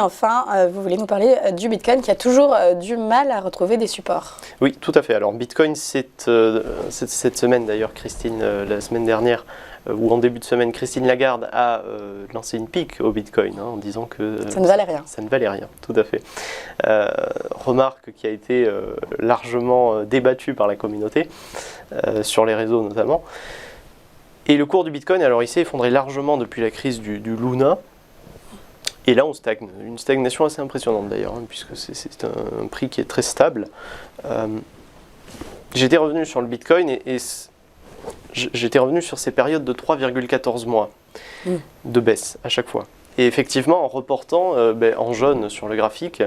enfin, vous voulez nous parler du Bitcoin qui a toujours du mal à retrouver des supports. Oui, tout à fait. Alors Bitcoin, cette semaine d'ailleurs, Christine, la semaine dernière, ou en début de semaine, Christine Lagarde a lancé une pique au Bitcoin en disant que ça ne valait rien. Ça ne valait rien, tout à fait. Remarque qui a été largement débattue par la communauté, sur les réseaux notamment. Et le cours du Bitcoin, alors il s'est effondré largement depuis la crise du Luna. Et là, on stagne. Une stagnation assez impressionnante d'ailleurs, puisque c'est un prix qui est très stable. J'étais revenu sur le Bitcoin et j'étais revenu sur ces périodes de 3,14 mois de baisse à chaque fois. Et effectivement, en reportant en jaune sur le graphique,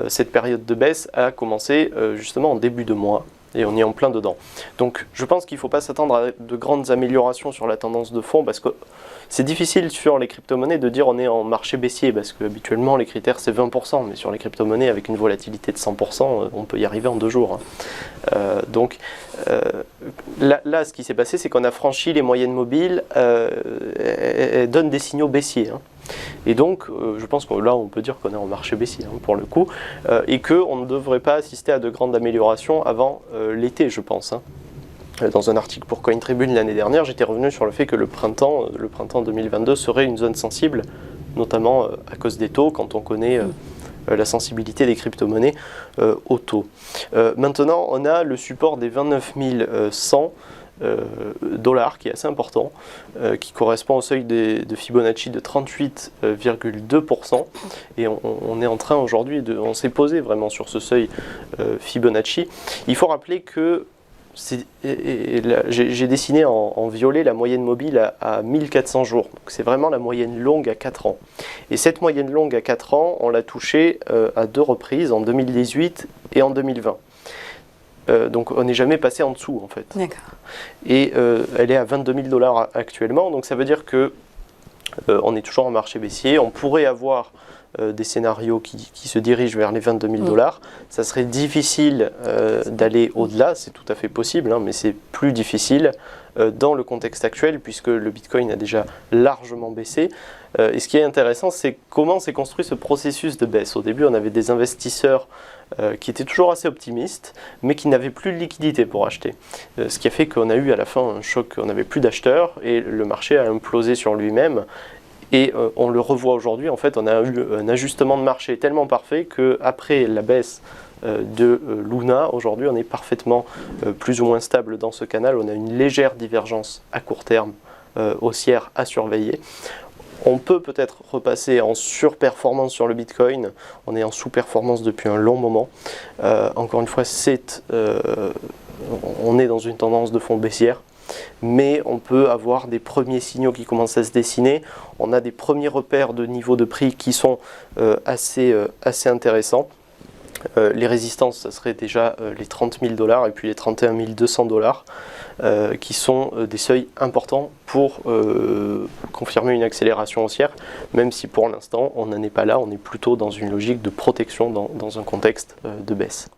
cette période de baisse a commencé justement en début de mois. Et on est en plein dedans. Donc je pense qu'il ne faut pas s'attendre à de grandes améliorations sur la tendance de fond, parce que c'est difficile sur les crypto-monnaies de dire on est en marché baissier, parce qu'habituellement les critères c'est 20%, mais sur les crypto-monnaies avec une volatilité de 100%, on peut y arriver en 2 jours. Là, ce qui s'est passé, c'est qu'on a franchi les moyennes mobiles, elles donnent des signaux baissiers. Et donc, je pense que là, on peut dire qu'on est en marché baissier pour le coup, et qu'on ne devrait pas assister à de grandes améliorations avant l'été, je pense. Dans un article pour CoinTribune l'année dernière, j'étais revenu sur le fait que le printemps 2022 serait une zone sensible, notamment à cause des taux, quand on connaît la sensibilité des crypto-monnaies aux taux. Maintenant, on a le support des 29 100 dollars qui est assez important, qui correspond au seuil de Fibonacci de 38,2%, et on est en train aujourd'hui, on s'est posé vraiment sur ce seuil Fibonacci. Il faut rappeler que j'ai dessiné en violet la moyenne mobile à 1400 jours, c'est vraiment la moyenne longue à 4 ans. Et cette moyenne longue à 4 ans, on l'a touchée à 2 reprises, en 2018 et en 2020. Donc on n'est jamais passé en dessous en fait. D'accord. Et elle est à 22 000 dollars actuellement, donc ça veut dire que on est toujours en marché baissier. On pourrait avoir des scénarios qui se dirigent vers les 22 000 dollars. Ça serait difficile d'aller au-delà, c'est tout à fait possible, mais c'est plus difficile dans le contexte actuel, puisque le Bitcoin a déjà largement baissé. Et ce qui est intéressant, c'est comment s'est construit ce processus de baisse. Au début, on avait des investisseurs qui étaient toujours assez optimistes, mais qui n'avaient plus de liquidité pour acheter. Ce qui a fait qu'on a eu à la fin un choc, on n'avait plus d'acheteurs, et le marché a implosé sur lui-même. Et on le revoit aujourd'hui, en fait, on a eu un ajustement de marché tellement parfait qu'après la baisse de Luna, aujourd'hui on est parfaitement plus ou moins stable dans ce canal. On a une légère divergence à court terme haussière à surveiller. On peut peut-être repasser en surperformance sur le Bitcoin. On est en sous-performance depuis un long moment. Encore une fois, on est dans une tendance de fond baissière. Mais on peut avoir des premiers signaux qui commencent à se dessiner. On a des premiers repères de niveau de prix qui sont assez intéressants. Les résistances, ça serait déjà les 30 000 dollars et puis les 31 200 dollars qui sont des seuils importants pour confirmer une accélération haussière, même si pour l'instant on n'en est pas là, on est plutôt dans une logique de protection dans un contexte de baisse.